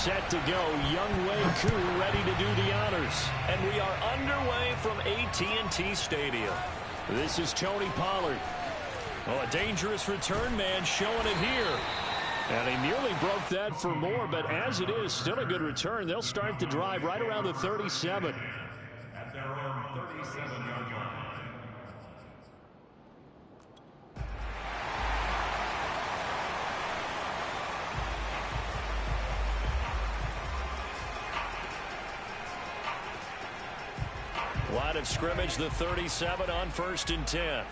set to go. Youngwei Koo ready to do the honors. And we are underway from AT&T Stadium. This is Tony Pollard. Oh, a dangerous return man showing it here. And he nearly broke that for more, but as it is, still a good return. They'll start the drive right around the 37. At their own 37-yard line. Line of scrimmage, the 37 on 1st and 10.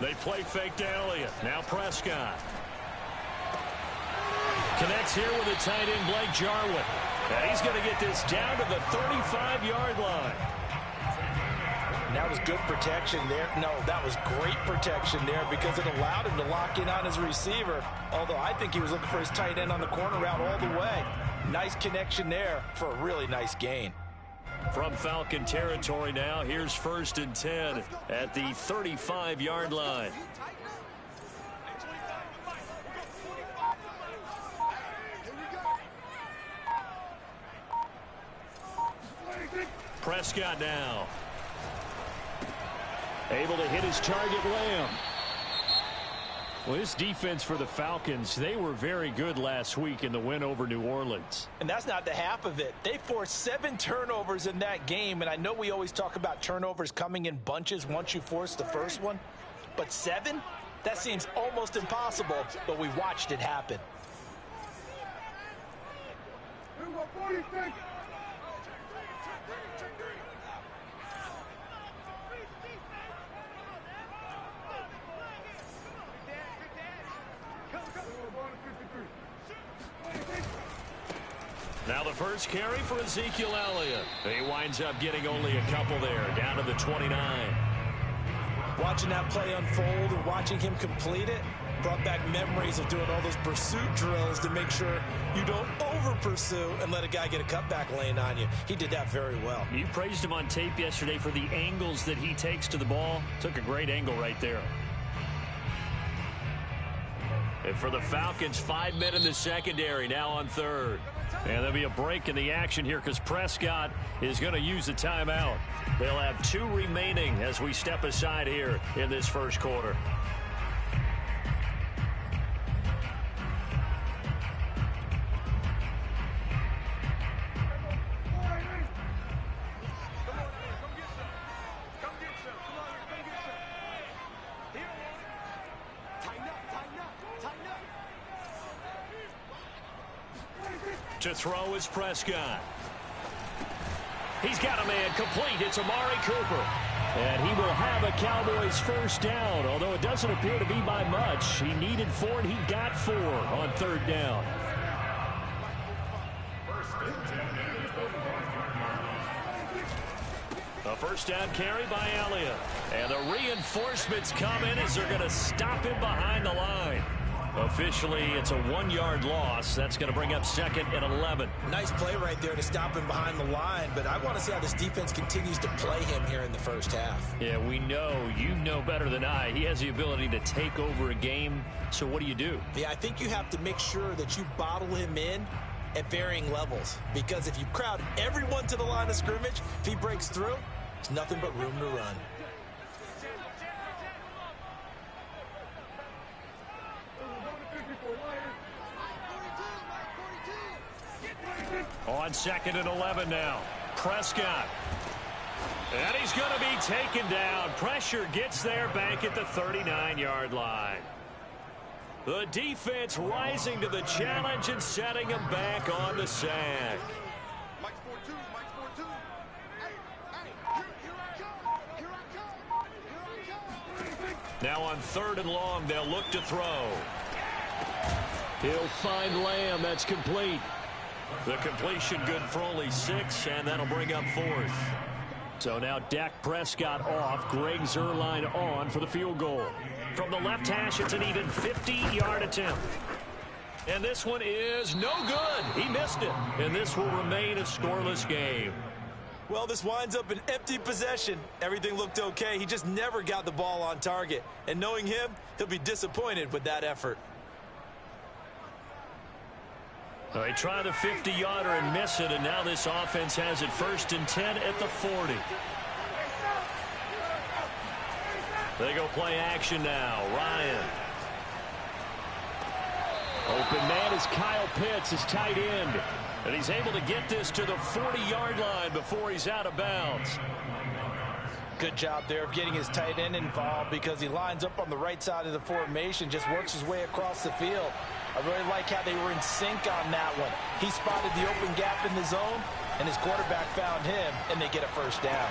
They play fake to Elliott. Now Prescott. Connects here with a tight end, Blake Jarwin. And he's going to get this down to the 35-yard line. That was good protection there. No, that was great protection there because it allowed him to lock in on his receiver. Although I think he was looking for his tight end on the corner route all the way. Nice connection there for a really nice gain. From Falcon territory now, here's 1st and 10 at the 35-yard line. Prescott now. Able to hit his target, Lamb. Well, this defense for the Falcons, they were very good last week in the win over New Orleans. And that's not the half of it. They forced 7 turnovers in that game, and I know we always talk about turnovers coming in bunches once you force the first one. But 7? That seems almost impossible, but we watched it happen. Now the first carry for Ezekiel Elliott. He winds up getting only a couple there, down to the 29. Watching that play unfold and watching him complete it brought back memories of doing all those pursuit drills to make sure you don't over-pursue and let a guy get a cutback lane on you. He did that very well. You praised him on tape yesterday for the angles that he takes to the ball. Took a great angle right there. And for the Falcons, 5 men in the secondary now on 3rd. And there'll be a break in the action here because Prescott is going to use a timeout. They'll have 2 remaining as we step aside here in this first quarter. To throw is Prescott. He's got a man complete. It's Amari Cooper. And he will have a Cowboys first down, although it doesn't appear to be by much. He needed 4 and he got 4 on 3rd down. A first down carry by Elliott. And the reinforcements come in as they're going to stop him behind the line. Officially, it's a 1-yard loss. That's going to bring up 2nd and 11. Nice play right there to stop him behind the line, but I want to see how this defense continues to play him here in the first half. Yeah, we know. You know better than I. He has the ability to take over a game, so what do you do? Yeah, I think you have to make sure that you bottle him in at varying levels, because if you crowd everyone to the line of scrimmage, if he breaks through, there's nothing but room to run. On 2nd and 11 now. Prescott. And he's going to be taken down. Pressure gets there back at the 39-yard line. The defense rising to the challenge and setting him back on the sack. Now on 3rd and long, they'll look to throw. He'll find Lamb. That's complete. The completion good for only 6, and that'll bring up 4th. So now Dak Prescott off, Greg Zuerlein on for the field goal. From the left hash, it's an even 50-yard attempt. And this one is no good. He missed it. And this will remain a scoreless game. Well, this winds up an empty possession. Everything looked okay. He just never got the ball on target. And knowing him, he'll be disappointed with that effort. They try the 50-yarder and miss it, and now this offense has it 1st and 10 at the 40. They go play action now. Ryan. Open man is Kyle Pitts, his tight end. And he's able to get this to the 40-yard line before he's out of bounds. Good job there of getting his tight end involved because he lines up on the right side of the formation, just works his way across the field. I really like how they were in sync on that one. He spotted the open gap in the zone, and his quarterback found him, and they get a first down.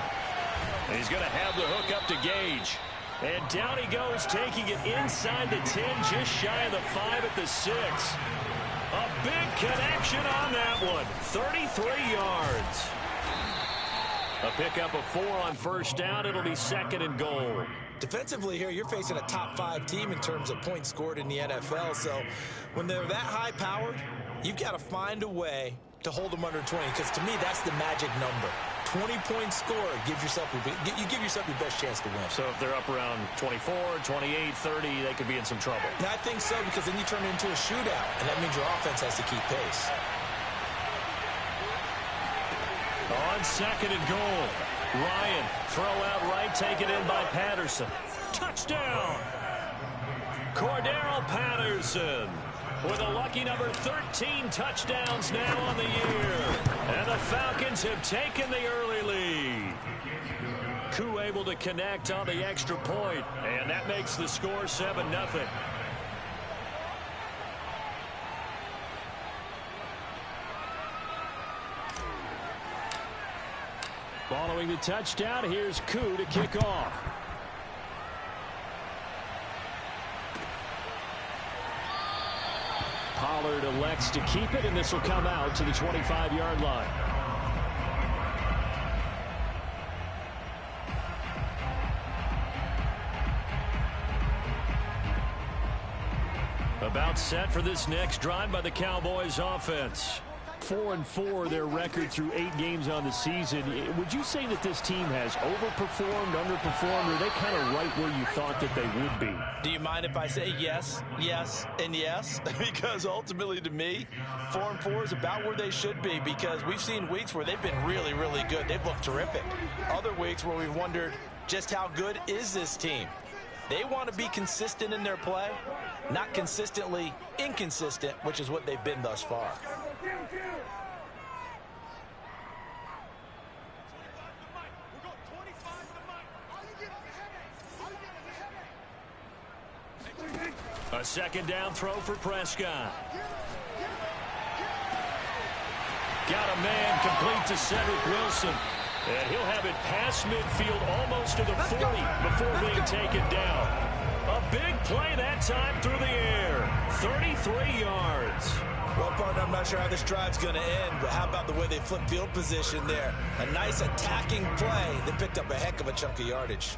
And he's going to have the hook up to Gage. And down he goes, taking it inside the 10, just shy of the 5 at the 6. A big connection on that one. 33 yards. A pickup of 4 on first down. It'll be 2nd and goal. Defensively here, you're facing a top 5 team in terms of points scored in the NFL. So when they're that high-powered, you've got to find a way to hold them under 20. Because to me, that's the magic number. 20-point score gives yourself you give yourself your best chance to win. So if they're up around 24, 28, 30, they could be in some trouble. I think so, because then you turn it into a shootout, and that means your offense has to keep pace. On 2nd and goal, Ryan, throw out right, taken in by Patterson. Touchdown! Cordero Patterson with a lucky number 13 touchdowns now on the year. And the Falcons have taken the early lead. Koo able to connect on the extra point, and that makes the score 7-0. Following the touchdown, here's Koo to kick off. Pollard elects to keep it, and this will come out to the 25-yard line. About set for this next drive by the Cowboys offense. 4-4 their record through 8 games on the season. Would you say that this team has overperformed, underperformed, or are they kind of right where you thought that they would be? Do you mind if I say yes, yes, and yes? Because ultimately to me, 4-4 is about where they should be, because we've seen weeks where they've been really, really good. They've looked terrific. Other weeks where we've wondered just how good is this team. They want to be consistent in their play, not consistently inconsistent, which is what they've been thus far. A 2nd down throw for Prescott. Got a man complete to Cedric Wilson. And he'll have it past midfield almost to the 40 before being taken down. A big play that time through the air. 33 yards. Well, partner, I'm not sure how this drive's going to end, but how about the way they flip field position there? A nice attacking play. They picked up a heck of a chunk of yardage.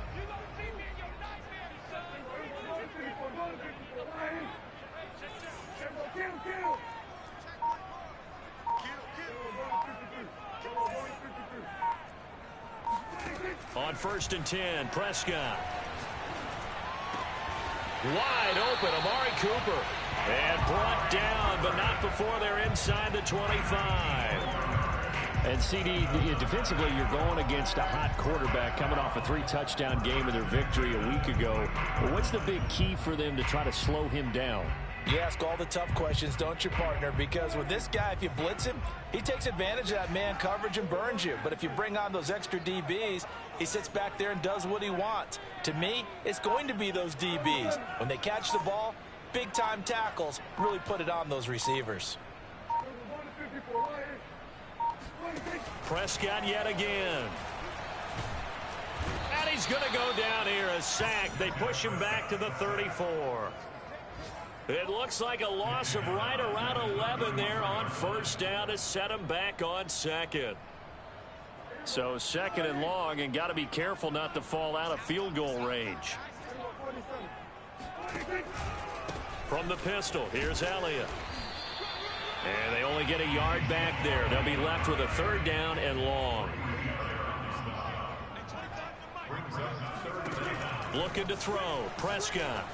On 1st and 10, Prescott. Wide open, Amari Cooper. And brought down, but not before they're inside the 25. And CD, defensively, you're going against a hot quarterback coming off a 3-touchdown game in their victory a week ago. Well, what's the big key for them to try to slow him down? You ask all the tough questions, don't you, partner? Because with this guy, if you blitz him, he takes advantage of that man coverage and burns you. But if you bring on those extra DBs, he sits back there and does what he wants. To me, it's going to be those DBs. When they catch the ball, big-time tackles really put it on those receivers. Prescott yet again. And he's going to go down here, a sack. They push him back to the 34. It looks like a loss of right around 11 there on 1st down to set him back on 2nd. So 2nd and long, and got to be careful not to fall out of field goal range. From the pistol, here's Elliott. And they only get a yard back there. They'll be left with a 3rd down and long. Looking to throw. Prescott.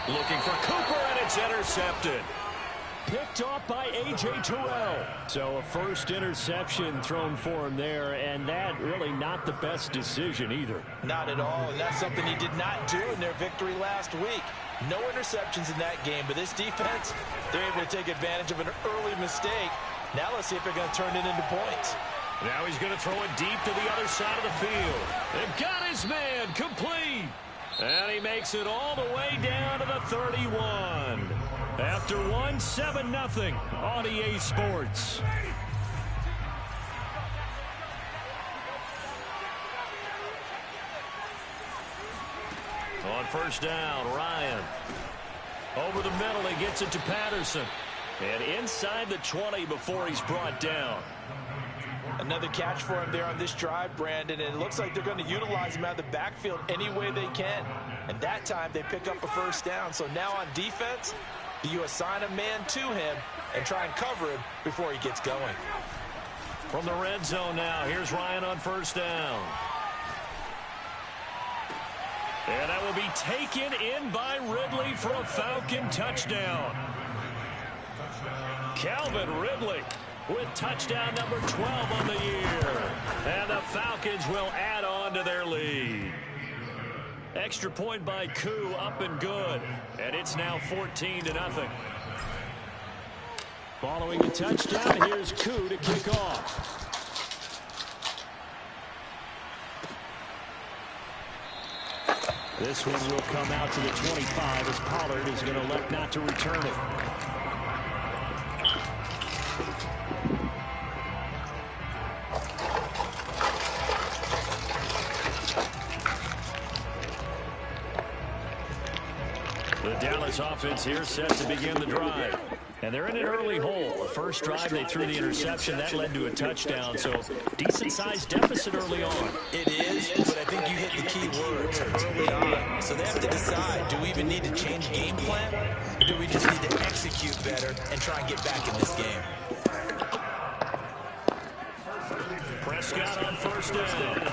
Looking for Cooper, and it's intercepted. Picked off by A.J. Terrell. So a first interception thrown for him there, and that really not the best decision either. Not at all, and that's something he did not do in their victory last week. No interceptions in that game, but this defense, they're able to take advantage of an early mistake. Now let's see if they're going to turn it into points. Now he's going to throw it deep to the other side of the field. They've got his man complete. And he makes it all the way down to the 31. After 7-0 on EA Sports. On first down, Ryan. Over the middle, he gets it to Patterson. And inside the 20 before he's brought down. Another catch for him there on this drive, Brandon, and it looks like they're going to utilize him out of the backfield any way they can. And that time they pick up a first down. So now on defense, you assign a man to him and try and cover him before he gets going. From the red zone now, here's Ryan on first down. And that will be taken in by Ridley for a Falcon touchdown. Calvin Ridley with touchdown number 12 on the year. And the Falcons will add on to their lead. Extra point by Koo, up and good. And it's now 14-0. Following the touchdown, here's Koo to kick off. This one will come out to the 25 as Pollard is going to elect not to return it. The Dallas offense here set to begin the drive. And they're in an early hole. The first drive, they threw the interception. That led to a touchdown. So decent-sized deficit early on. It is, but I think you hit the key words early on. So they have to decide, do we even need to change game plan? Or do we just need to execute better and try and get back in this game? Prescott on first down.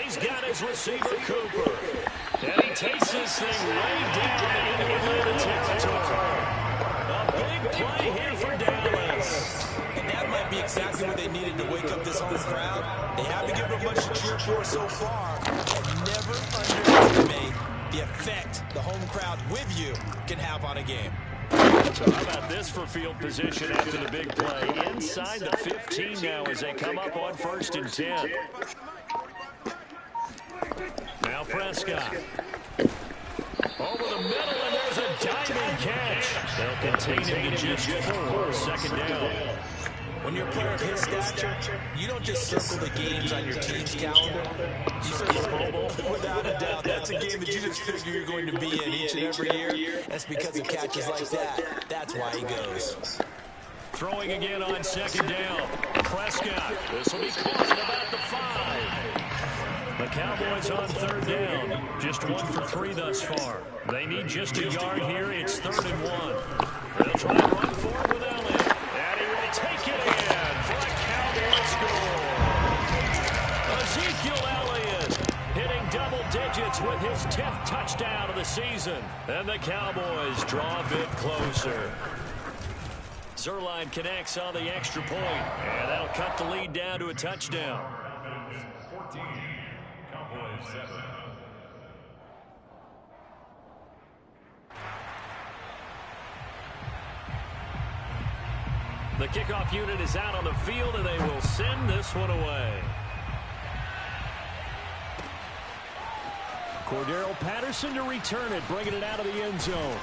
He's got his receiver, Cooper. And he takes this thing way down into Atlanta territory. A big play here for Dallas. And that might be exactly what they needed to wake up this home crowd. They haven't given them much to cheer for so far. And never underestimate the effect the home crowd with you can have on a game. So how about this for field position after the big play? Inside the 15 now as they come up on 1st and 10. Now Prescott. Over the middle, and there's a diving catch. They'll contain him to just 4. Second down. When you're a player of his stature, you don't just circle the games on your team's calendar. You circle the Pro Bowl. Without a doubt, that's a game that you just figure you're going to be in each and every year. That's because of catches like that. That's why he goes. Throwing again on second down. Prescott. This will be caught at about the 5. The Cowboys on 3rd down. Just 1 for 3 thus far. They need just a yard here. It's 3rd and 1. They'll try and run forward with Elliott. And he will take it in for a Cowboy score. Ezekiel Elliott hitting double digits with his 10th touchdown of the season. And the Cowboys draw a bit closer. Zerline connects on the extra point. And that'll cut the lead down to a touchdown. 14. Cowboys 7. The kickoff unit is out on the field, and they will send this one away. Cordero Patterson to return it, bringing it out of the end zone.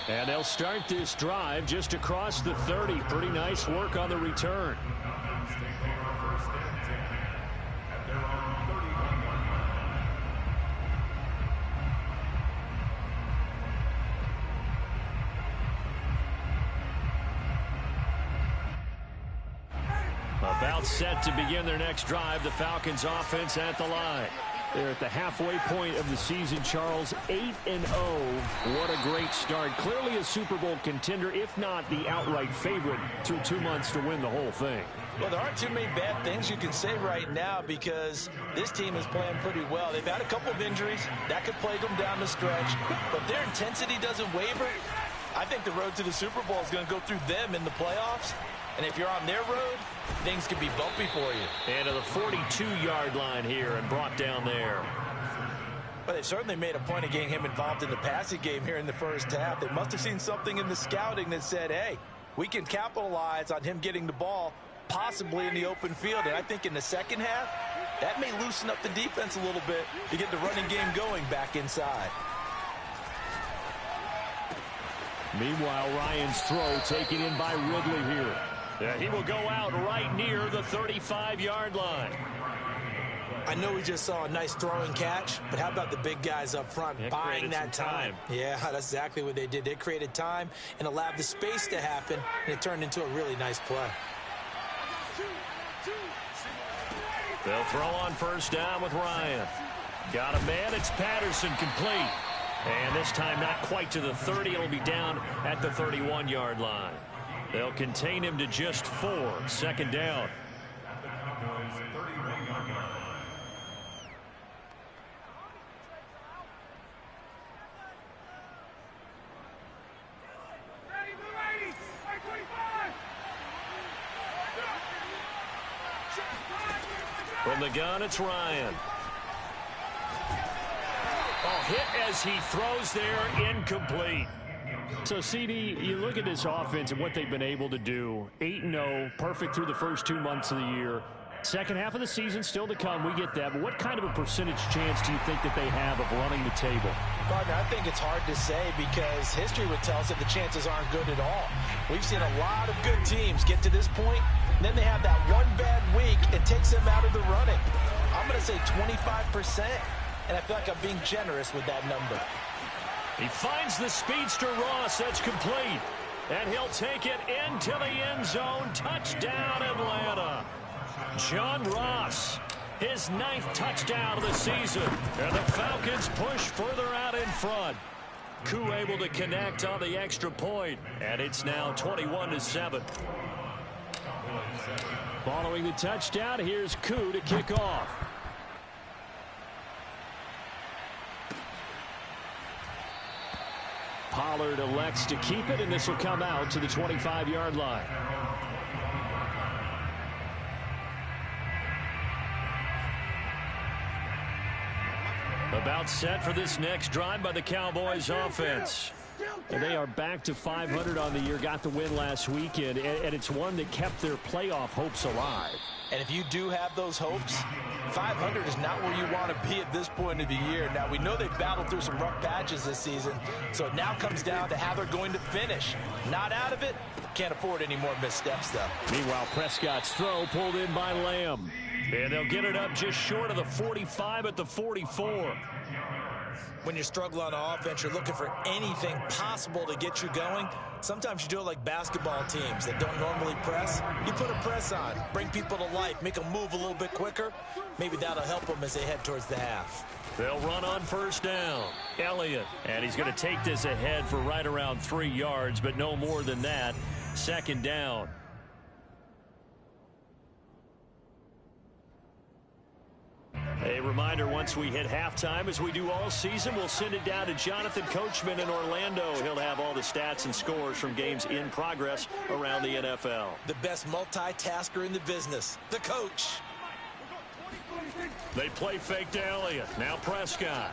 And they'll start this drive just across the 30. Pretty nice work on the return. About set to begin their next drive. The Falcons offense at the line. They're at the halfway point of the season, Charles. 8-0. What a great start. Clearly a Super Bowl contender, if not the outright favorite, through 2 months to win the whole thing. Well, there aren't too many bad things you can say right now because this team is playing pretty well. They've had a couple of injuries. That could plague them down the stretch. But their intensity doesn't waver. I think the road to the Super Bowl is going to go through them in the playoffs. And if you're on their road, things could be bumpy for you. And to the 42-yard line here and brought down there. But they certainly made a point of getting him involved in the passing game here in the first half. They must have seen something in the scouting that said, hey, we can capitalize on him getting the ball possibly in the open field. And I think in the second half, that may loosen up the defense a little bit to get the running game going back inside. Meanwhile, Ryan's throw taken in by Ridley here. Yeah, he will go out right near the 35-yard line. I know we just saw a nice throwing catch, but how about the big guys up front buying that time? Yeah, that's exactly what they did. They created time and allowed the space to happen, and it turned into a really nice play. They'll throw on first down with Ryan. Got a man. It's Patterson, complete. And this time not quite to the 30. It'll be down at the 31-yard line. They'll contain him to just 4. Second down. From the gun, it's Ryan. Oh, hit as he throws there, incomplete. So, CD, you look at this offense and what they've been able to do. 8-0, perfect through the first 2 months of the year. Second half of the season still to come. We get that. But what kind of a percentage chance do you think that they have of running the table? Gardner, I think it's hard to say because history would tell us that the chances aren't good at all. We've seen a lot of good teams get to this point, and then they have that one bad week. It takes them out of the running. I'm going to say 25%, and I feel like I'm being generous with that number. He finds the speedster Ross. That's complete. And he'll take it into the end zone. Touchdown, Atlanta. John Ross, his 9th touchdown of the season. And the Falcons push further out in front. Koo able to connect on the extra point. And it's now 21-7. Following the touchdown, here's Koo to kick off. Pollard elects to keep it, and this will come out to the 25-yard line. About set for this next drive by the Cowboys offense. And they are back to 500 on the year, got the win last weekend, and it's one that kept their playoff hopes alive. And if you do have those hopes, 500 is not where you want to be at this point of the year. Now, we know they've battled through some rough patches this season, so it now comes down to how they're going to finish. Not out of it, can't afford any more missteps, though. Meanwhile, Prescott's throw pulled in by Lamb. And they'll get it up just short of the 45 at the 44. When you struggle on offense, you're looking for anything possible to get you going. Sometimes you do it like basketball teams that don't normally press. You put a press on, bring people to life, make them move a little bit quicker. Maybe that'll help them as they head towards the half. They'll run on first down. Elliott. And he's going to take this ahead for right around 3 yards, but no more than that. Second down. A reminder, once we hit halftime, as we do all season, we'll send it down to Jonathan Coachman in Orlando. He'll have all the stats and scores from games in progress around the NFL. The best multitasker in the business, the coach. They play fake to Elliott. Now Prescott.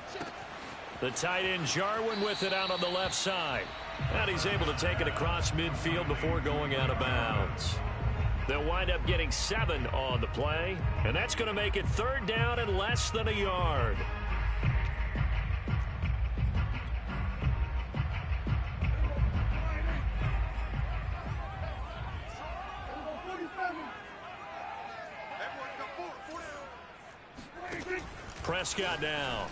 The tight end Jarwin with it out on the left side. And he's able to take it across midfield before going out of bounds. They'll wind up getting 7 on the play, and that's going to make it third down and less than a yard. Prescott down.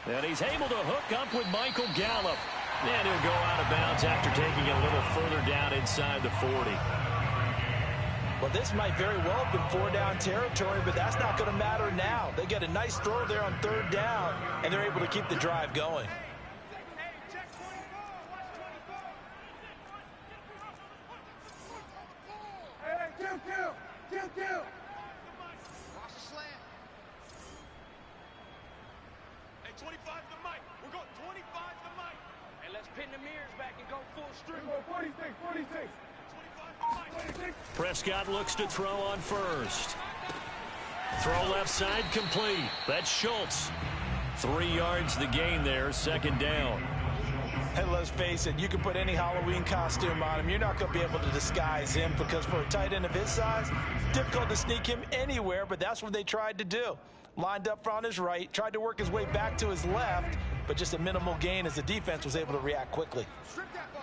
And he's able to hook up with Michael Gallup. And he'll go out of bounds after taking it a little further down inside the 40. Well, this might very well have been 4-down territory, but that's not going to matter now. They get a nice throw there on third down, and they're able to keep the drive going. Hey, kill. Hey, 25 to the mic. We're going 25 to the mic. And let's pin the mirrors back and go full strip. 46, 46. 25 to the mic. Prescott looks to throw on first. Throw left side complete. That's Schultz. 3 yards the gain there, second down. Hey, let's face it, you can put any Halloween costume on him. You're not going to be able to disguise him because for a tight end of his size, difficult to sneak him anywhere, but that's what they tried to do. Lined up on his right, tried to work his way back to his left, but just a minimal gain as the defense was able to react quickly. Strip that ball.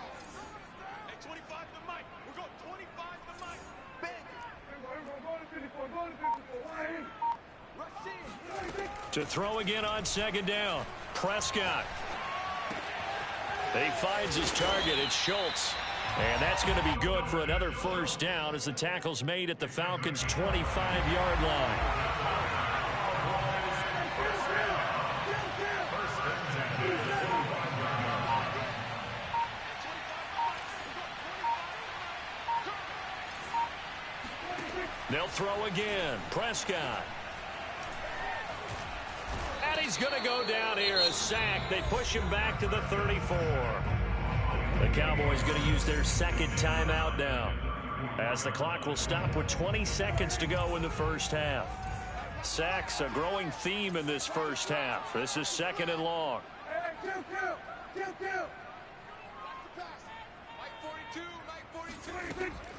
Hey, 25 to the mic. We're going 25 to the mic. Bang. To throw again on second down. Prescott. He finds his target. It's Schultz. And that's going to be good for another first down as the tackle's made at the Falcons' 25-yard line. They'll throw again. Prescott. And he's going to go down here, a sack. They push him back to the 34. The Cowboys going to use their second timeout now, as the clock will stop with 20 seconds to go in the first half. Sacks, a growing theme in this first half. This is second and long.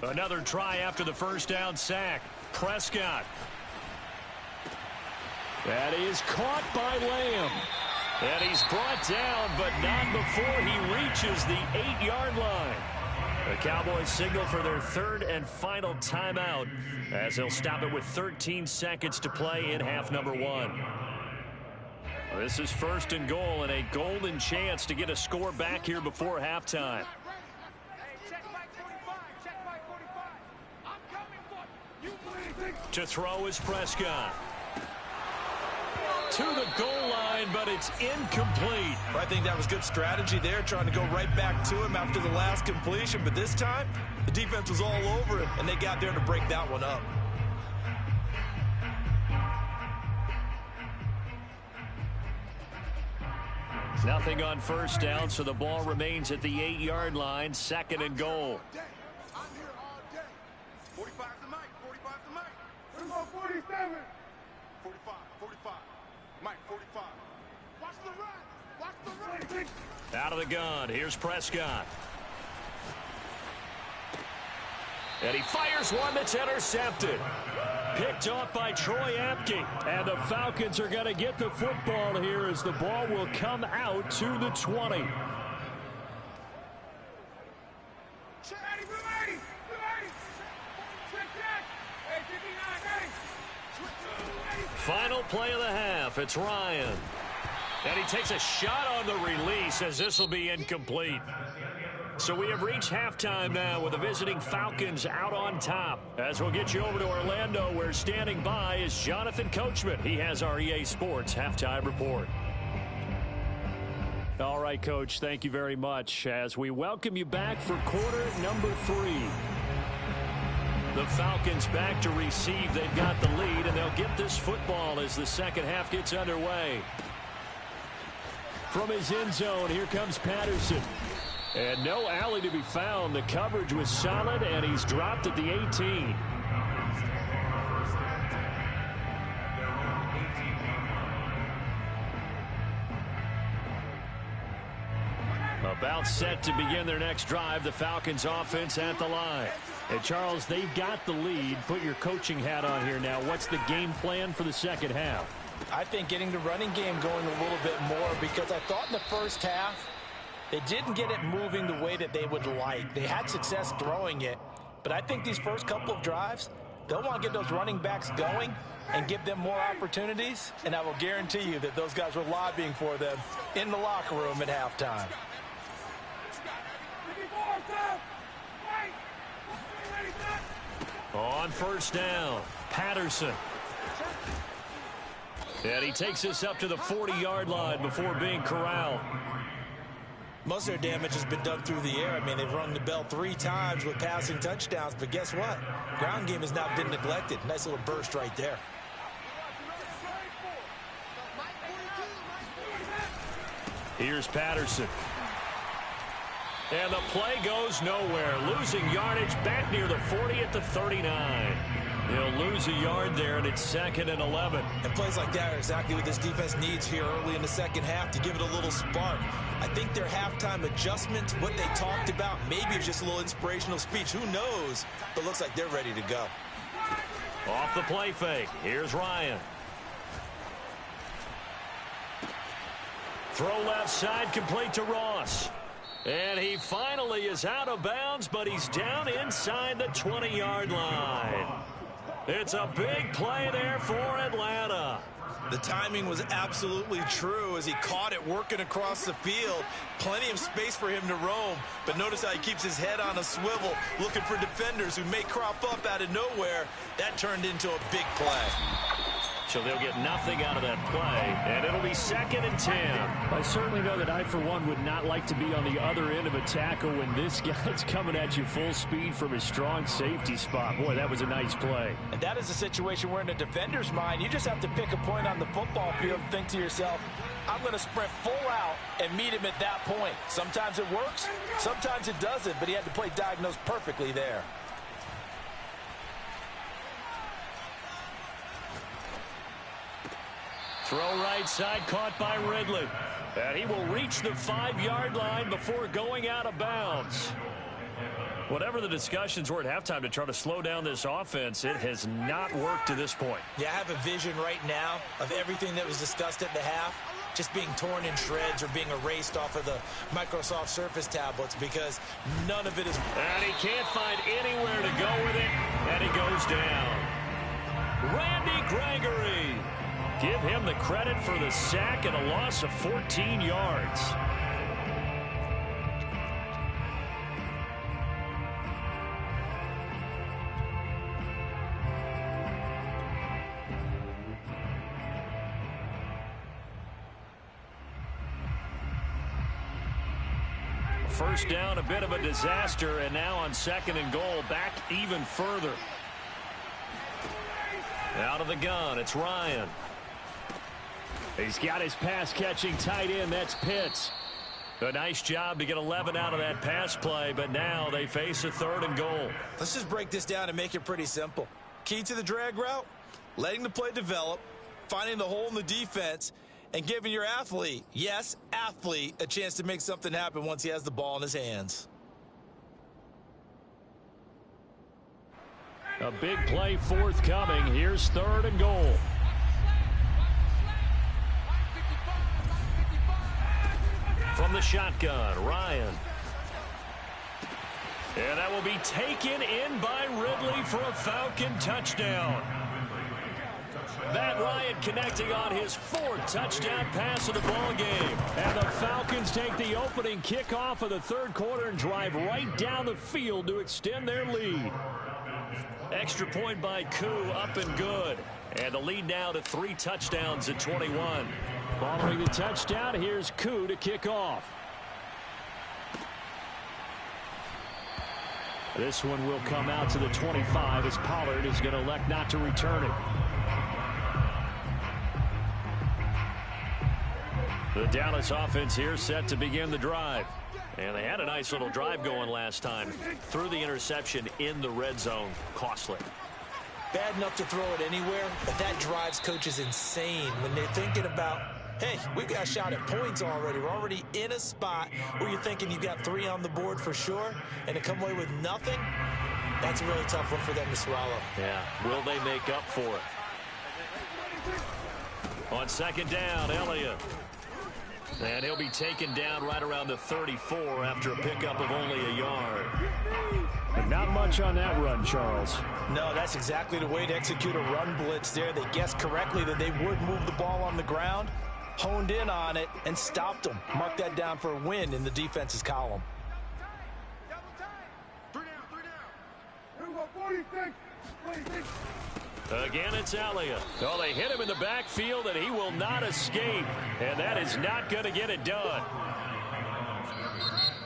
Another try after the first down sack. Prescott. That is caught by Lamb. And he's brought down, but not before he reaches the 8-yard line. The Cowboys signal for their third and final timeout, as they'll stop it with 13 seconds to play in half number 1. This is first and goal, and a golden chance to get a score back here before halftime. To throw is Prescott. To the goal line, but it's incomplete. I think that was good strategy there, trying to go right back to him after the last completion. But this time, the defense was all over him, and they got there to break that one up. Nothing on first down, so the ball remains at the 8-yard line, second and goal. I'm here all day. 45 to the mic. 45 to the mic. We're going 47. 45. 45. Mike, 45. Watch the run. Watch the run. Out of the gun. Here's Prescott. And he fires one that's intercepted. Picked off by Troy Apke. And the Falcons are going to get the football here as the ball will come out to the 20. Final play of the half. It's Ryan. And he takes a shot on the release as this will be incomplete. So we have reached halftime now with the visiting Falcons out on top. As we'll get you over to Orlando, where standing by is Jonathan Coachman. He has our EA Sports halftime report. All right, Coach, thank you very much as we welcome you back for quarter number 3. The Falcons back to receive. They've got the lead, and they'll get this football as the second half gets underway. From his end zone, here comes Patterson. And no alley to be found. The coverage was solid, and he's dropped at the 18. About set to begin their next drive, the Falcons offense at the line. And Charles, they've got the lead. Put your coaching hat on here now. What's the game plan for the second half? I think getting the running game going a little bit more, because I thought in the first half they didn't get it moving the way that they would like. They had success throwing it, but I think these first couple of drives, they'll want to get those running backs going and give them more opportunities, and I will guarantee you that those guys were lobbying for them in the locker room at halftime. On first down, Patterson. And he takes us up to the 40-yard line before being corralled. Most of their damage has been done through the air. I mean, they've rung the bell 3 times with passing touchdowns, but guess what? Ground game has not been neglected. Nice little burst right there. Here's Patterson. And the play goes nowhere. Losing yardage back near the 40 at the 39. He'll lose a yard there, and it's 2nd and 11. And plays like that are exactly what this defense needs here early in the second half to give it a little spark. I think their halftime adjustment, what they talked about, maybe it's just a little inspirational speech. Who knows? But looks like they're ready to go. Off the play fake. Here's Ryan. Throw left side, complete to Ross. And he finally is out of bounds, but he's down inside the 20-yard line. It's a big play there for Atlanta. The timing was absolutely true as he caught it working across the field. Plenty of space for him to roam, but notice how he keeps his head on a swivel, looking for defenders who may crop up out of nowhere. That turned into a big play. So they'll get nothing out of that play, and it'll be 2nd and 10. I certainly know that I, for one, would not like to be on the other end of a tackle when this guy's coming at you full speed from his strong safety spot. Boy, that was a nice play. And that is a situation where in a defender's mind, you just have to pick a point on the football field and think to yourself, I'm going to sprint full out and meet him at that point. Sometimes it works, sometimes it doesn't, but he had to play diagnosed perfectly there. Throw right side, caught by Ridley. And he will reach the 5-yard line before going out of bounds. Whatever the discussions were at halftime to try to slow down this offense, it has not worked to this point. Yeah, I have a vision right now of everything that was discussed at the half just being torn in shreds or being erased off of the Microsoft Surface tablets because none of it is... And he can't find anywhere to go with it, and he goes down. Randy Gregory. Give him the credit for the sack and a loss of 14 yards. First down, a bit of a disaster, and now on 2nd and goal, back even further. Out of the gun, it's Ryan. He's got his pass-catching tight end. That's Pitts. A nice job to get 11 out of that pass play, but now they face a 3rd and goal. Let's just break this down and make it pretty simple. Key to the drag route, letting the play develop, finding the hole in the defense, and giving your athlete, yes, athlete, a chance to make something happen once he has the ball in his hands. A big play forthcoming. Here's 3rd and goal. From the shotgun, Ryan. And that will be taken in by Ridley for a Falcon touchdown. Matt Ryan connecting on his 4th touchdown pass of the ball game. And the Falcons take the opening kickoff of the 3rd quarter and drive right down the field to extend their lead. Extra point by Koo, up and good. And the lead now to 3 touchdowns at 21. Following the touchdown, here's Koo to kick off. This one will come out to the 25 as Pollard is going to elect not to return it. The Dallas offense here set to begin the drive. And they had a nice little drive going last time. Threw the interception in the red zone. Costly. Bad enough to throw it anywhere, but that drives coaches insane when they're thinking about, hey, we've got a shot at points already. We're already in a spot where you're thinking you've got 3 on the board for sure, and to come away with nothing, that's a really tough one for them to swallow. Yeah, will they make up for it? On 2nd down, Elliott. And he'll be taken down right around the 34 after a pickup of only a yard. And not much on that run, Charles. No, that's exactly the way to execute a run blitz there. They guessed correctly that they would move the ball on the ground, honed in on it, and stopped them. Mark that down for a win in the defense's column. Again, it's Elliott. Oh, they hit him in the backfield, and he will not escape. And that is not going to get it done.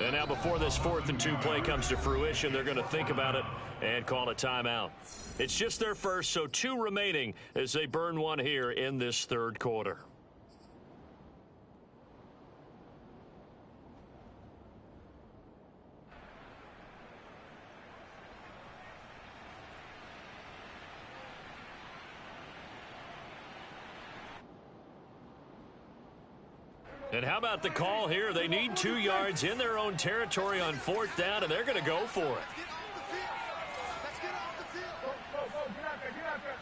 And now before this 4th and 2 play comes to fruition, they're going to think about it and call a timeout. It's just their first, so 2 remaining as they burn one here in this 3rd quarter. And how about the call here? They need 2 yards in their own territory on 4th down, and they're going to go for it. Let's get off the field. Go, get out there.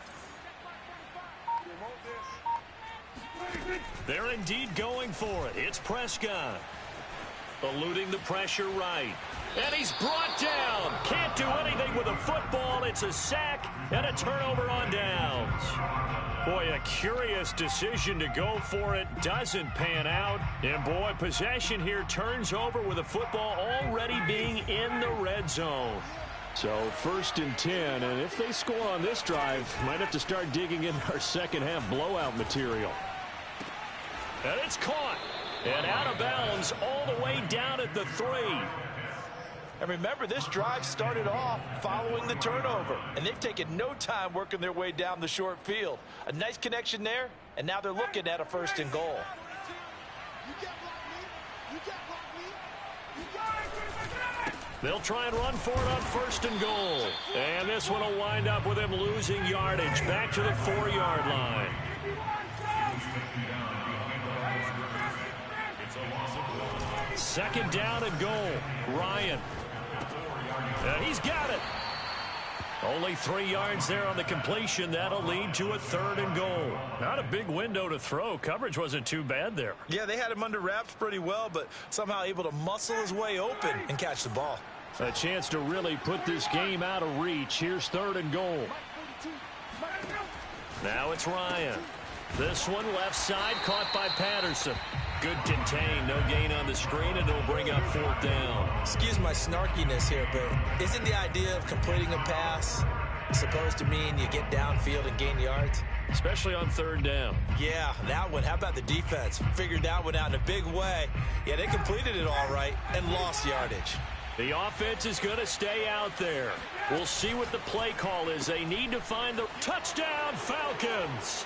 They're indeed going for it. It's Prescott. Eluding the pressure right. And he's brought down. Can't do anything with a football. It's a sack and a turnover on downs. Boy, a curious decision to go for it. Doesn't pan out. And boy, possession here turns over with a football already being in the red zone. So 1st and 10, and if they score on this drive, might have to start digging in our second half blowout material. And it's caught. And out of bounds all the way down at the 3. And remember, this drive started off following the turnover, and they've taken no time working their way down the short field. A nice connection there, and now they're looking at a 1st and goal. They'll try and run for it on 1st and goal. And this one will wind up with him losing yardage back to the 4-yard line. Second down and goal. Ryan. He's got it. Only 3 yards there on the completion. That'll lead to a 3rd and goal. Not a big window to throw. Coverage wasn't too bad there. Yeah, they had him under wraps pretty well, but somehow able to muscle his way open and catch the ball. A chance to really put this game out of reach. Here's 3rd and goal. Now it's Ryan. This one left side caught by Patterson. Good contain, no gain on the screen, and it'll bring up 4th down. Excuse my snarkiness here, but isn't the idea of completing a pass supposed to mean you get downfield and gain yards? Especially on 3rd down. Yeah, that one. How about the defense? Figured that one out in a big way. Yeah, they completed it all right and lost yardage. The offense is going to stay out there. We'll see what the play call is. They need to find the touchdown Falcons.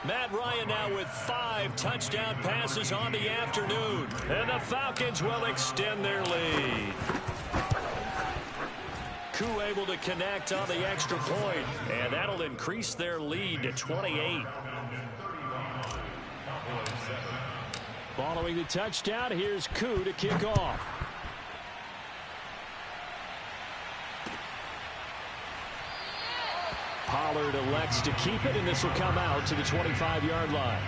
Matt Ryan now with 5 touchdown passes on the afternoon. And the Falcons will extend their lead. Koo able to connect on the extra point. And that'll increase their lead to 28. Following the touchdown, here's Koo to kick off. Pollard elects to keep it, and this will come out to the 25-yard line.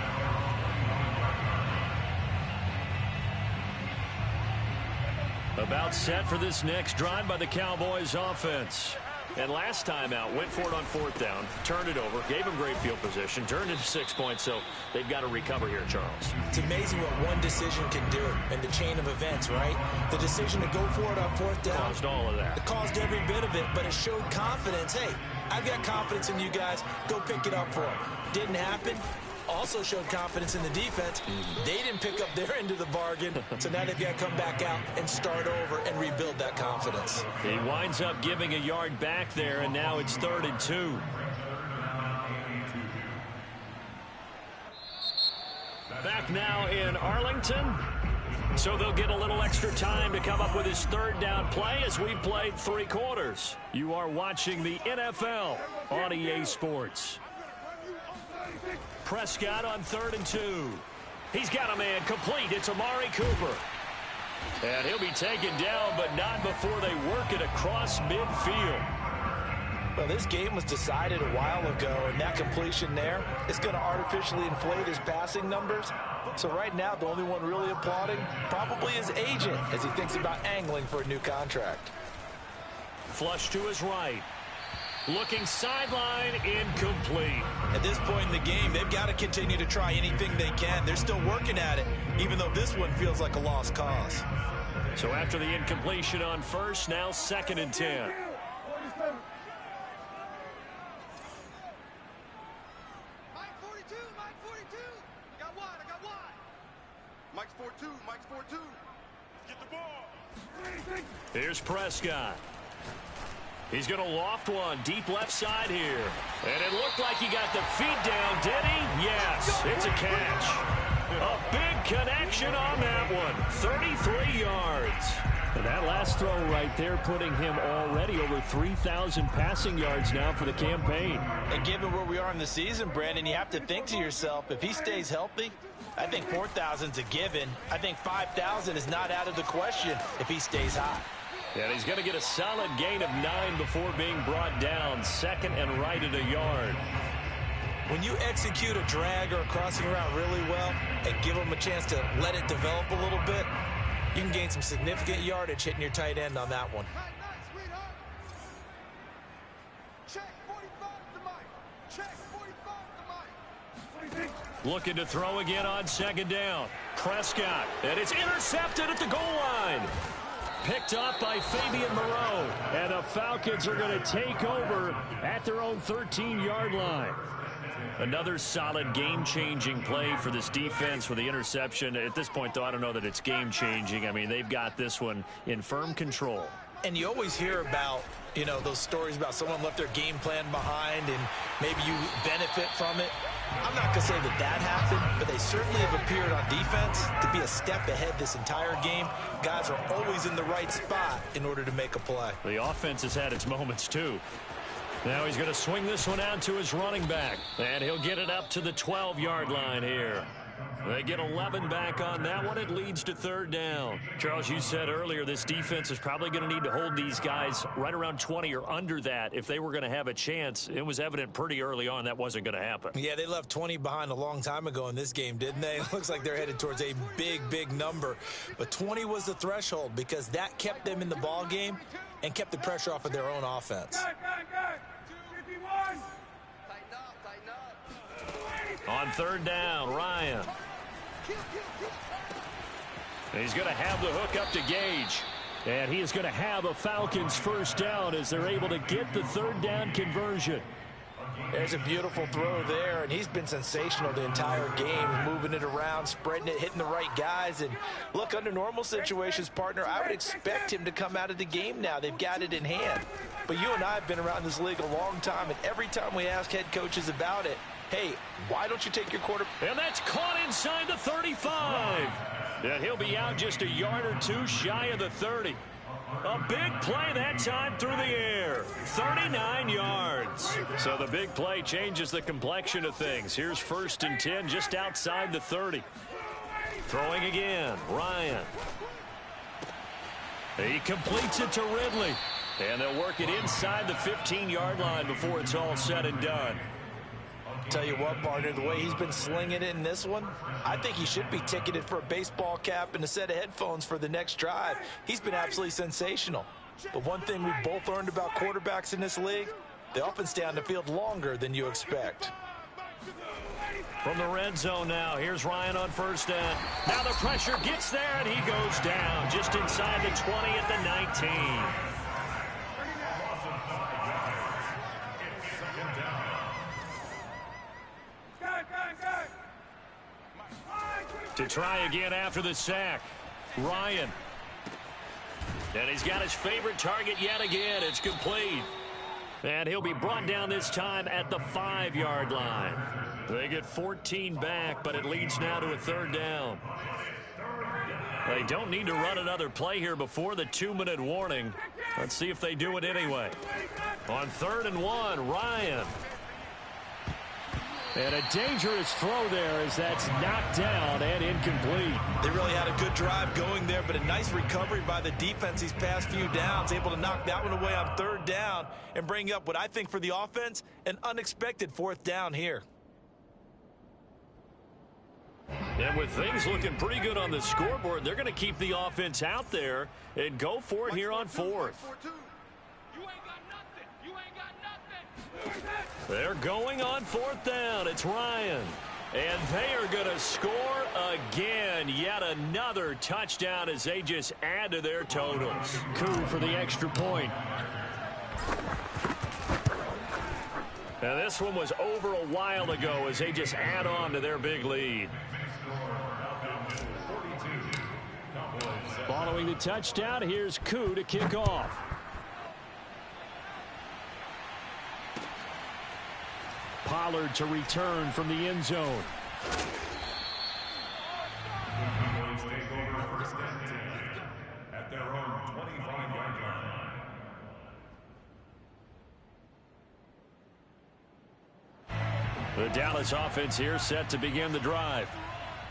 About set for this next drive by the Cowboys offense. And last time out, went for it on 4th down, turned it over, gave them great field position, turned it to 6 points, so they've got to recover here, Charles. It's amazing what one decision can do in the chain of events, right? The decision to go for it on 4th down. Caused all of that. It caused every bit of it, but it showed confidence. Hey, I've got confidence in you guys. Go pick it up for them. Didn't happen. Also showed confidence in the defense. They didn't pick up their end of the bargain, so now they've got to come back out and start over and rebuild that confidence. He winds up giving a yard back there, and now it's 3rd and 2. Back now in Arlington. So they'll get a little extra time to come up with his 3rd down play as we've played 3 quarters. You are watching the NFL on EA Sports. Prescott on 3rd and 2. He's got a man complete. It's Amari Cooper. And he'll be taken down, but not before they work it across midfield. Well, this game was decided a while ago, and that completion there is going to artificially inflate his passing numbers. So right now, the only one really applauding probably his agent as he thinks about angling for a new contract. Flush to his right. Looking sideline, incomplete. At this point in the game, they've got to continue to try anything they can. They're still working at it, even though this one feels like a lost cause. So after the incompletion on 1st, now 2nd and 10. Mike 42, Mike 42. I got wide. Mike's 4-2, Mike's 4-2. Let's get the ball. Here's Prescott. He's going to loft one deep left side here. And it looked like he got the feet down, did he? Yes, it's a catch. A big connection on that one. 33 yards. And that last throw right there putting him already over 3,000 passing yards now for the campaign. And given where we are in the season, Brandon, you have to think to yourself, if he stays healthy, I think 4,000's a given. I think 5,000 is not out of the question if he stays hot. And he's going to get a solid gain of 9 before being brought down. Second and right at a yard. When you execute a drag or a crossing route really well and give them a chance to let it develop a little bit, you can gain some significant yardage hitting your tight end on that one. Looking to throw again on second down. Prescott, and it's intercepted at the goal line. Picked up by Fabian Moreau. And the Falcons are going to take over at their own 13-yard line. Another solid game-changing play for this defense with the interception. At this point, though, I don't know that it's game-changing. I mean, they've got this one in firm control. And you always hear about, you know, those stories about someone left their game plan behind and maybe you benefit from it. I'm not going to say that that happened, but they certainly have appeared on defense to be a step ahead this entire game. Guys are always in the right spot in order to make a play. The offense has had its moments, too. Now he's going to swing this one out to his running back, and he'll get it up to the 12-yard line here. They get 11 back on that one. It leads to third down. Charles, you said earlier this defense is probably going to need to hold these guys right around 20 or under that if they were going to have a chance. It was evident pretty early on that wasn't going to happen. Yeah, they left 20 behind a long time ago in this game, didn't they? It looks like they're headed towards a big, big number. But 20 was the threshold because that kept them in the ball game and kept the pressure off of their own offense. On third down, Ryan. He's going to have the hook up to Gage. And he is going to have a Falcons first down as they're able to get the third down conversion. There's a beautiful throw there, and he's been sensational the entire game, moving it around, spreading it, hitting the right guys. And look, under normal situations, partner, I would expect him to come out of the game now. They've got it in hand. But you and I have been around this league a long time, and every time we ask head coaches about it, hey, why don't you take your quarterback? And that's caught inside the 35. And he'll be out just a yard or two shy of the 30. A big play that time through the air. 39 yards. So the big play changes the complexion of things. Here's first and 10 just outside the 30. Throwing again, Ryan. He completes it to Ridley. And they'll work it inside the 15-yard line before it's all said and done. Tell you what, partner, the way he's been slinging it in this one, I think he should be ticketed for a baseball cap and a set of headphones for the next drive. He's been absolutely sensational. But one thing we've both learned about quarterbacks in this league, they often stay on the field longer than you expect. From the red zone now, here's Ryan on first down. Now the pressure gets there, and he goes down just inside the 20 at the 19. To try again after the sack, Ryan. And he's got his favorite target yet again. It's complete. And he'll be brought down this time at the 5-yard line. They get 14 back, but it leads now to a third down. They don't need to run another play here before the 2-minute warning. Let's see if they do it anyway. On 3rd and 1, Ryan. And a dangerous throw there as that's knocked down and incomplete. They really had a good drive going there, but a nice recovery by the defense these past few downs, able to knock that one away on 3rd down and bring up what I think for the offense, an unexpected 4th down here. And with things looking pretty good on the scoreboard, they're going to keep the offense out there and go for it here on 4th. They're going on 4th down. It's Ryan. And they are going to score again. Yet another touchdown as they just add to their totals. Coup for the extra point. Now this one was over a while ago as they just add on to their big lead. Following the touchdown, here's Coup to kick off. Pollard to return from the end zone. At their own 25-yard line. The Dallas offense here set to begin the drive.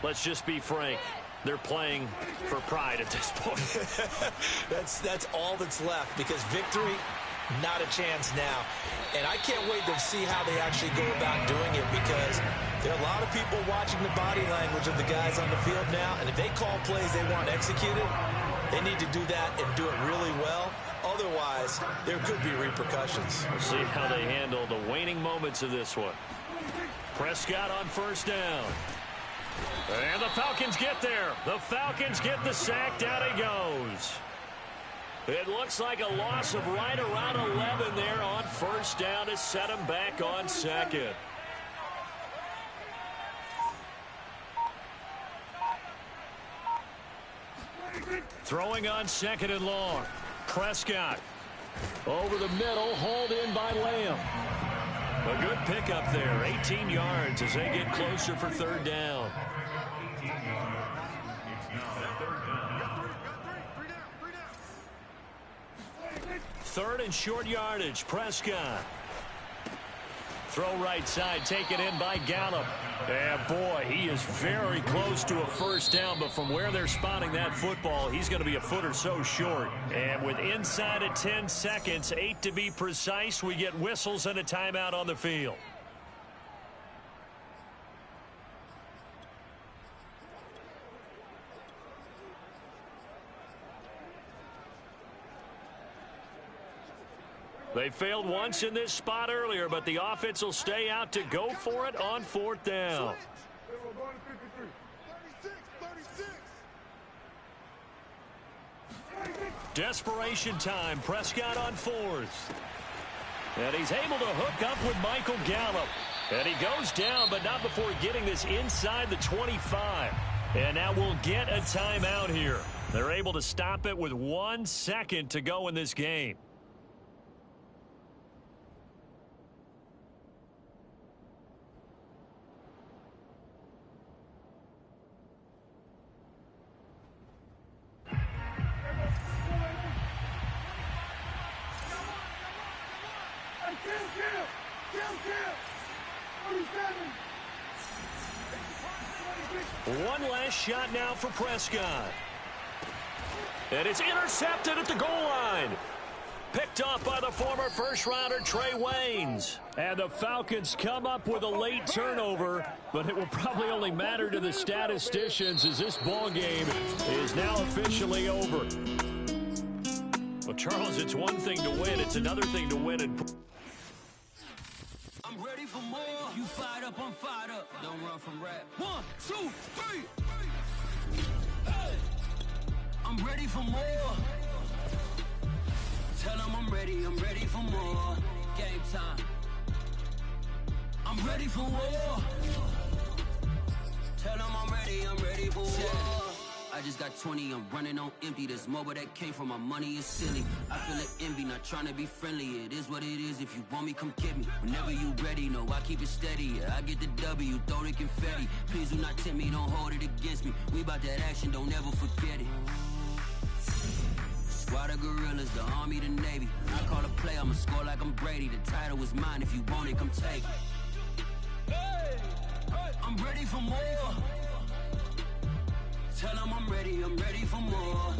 let's just be frank. They're playing for pride at this point. That's all that's left, because victory, not a chance now. And I can't wait to see how they actually go about doing it, because there are a lot of people watching the body language of the guys on the field now, and if they call plays they want executed, they need to do that and do it really well. Otherwise, there could be repercussions. We'll see how they handle the waning moments of this one. Prescott on first down. And the Falcons get there. The Falcons get the sack. Down he goes. It looks like a loss of right around 11 there on first down to set him back on second. Throwing on second and long. Prescott over the middle, hauled in by Lamb. A good pickup there, 18 yards as they get closer for third down. Third and short yardage, Prescott. Throw right side, taken in by Gallup. And boy, he is very close to a first down, but from where they're spotting that football, he's going to be a foot or so short. And with inside of 10 seconds, 8 to be precise, we get whistles and a timeout on the field. They failed once in this spot earlier, but the offense will stay out to go for it on fourth down. Desperation time. Prescott on fourth. And he's able to hook up with Michael Gallup. And he goes down, but not before getting this inside the 25. And now we'll get a timeout here. They're able to stop it with 1 second to go in this game. One last shot now for Prescott. And it's intercepted at the goal line. Picked off by the former first-rounder Trey Waynes. And the Falcons come up with a late turnover, but it will probably only matter to the statisticians as this ball game is now officially over. Well, Charles, it's one thing to win. It's another thing to win and... I'm ready for more. You fired up, I'm fired up. Don't run from rap. 1, 2, 3. Hey. I'm ready for more. Tell them I'm ready for more. Game time. I'm ready for war. Tell them I'm ready for war. I just got 20, I'm running on empty. This mobile that came from my money is silly. I feel like envy, not trying to be friendly. It is what it is, if you want me, come get me. Whenever you ready, no, I keep it steady. I get the W, throw the confetti. Please do not tempt me, don't hold it against me. We about that action, don't ever forget it. Squad of gorillas, the army, the navy. I call a play, I'ma score like I'm Brady. The title is mine, if you want it, come take it. Hey, I'm ready for more. Tell them I'm ready for more.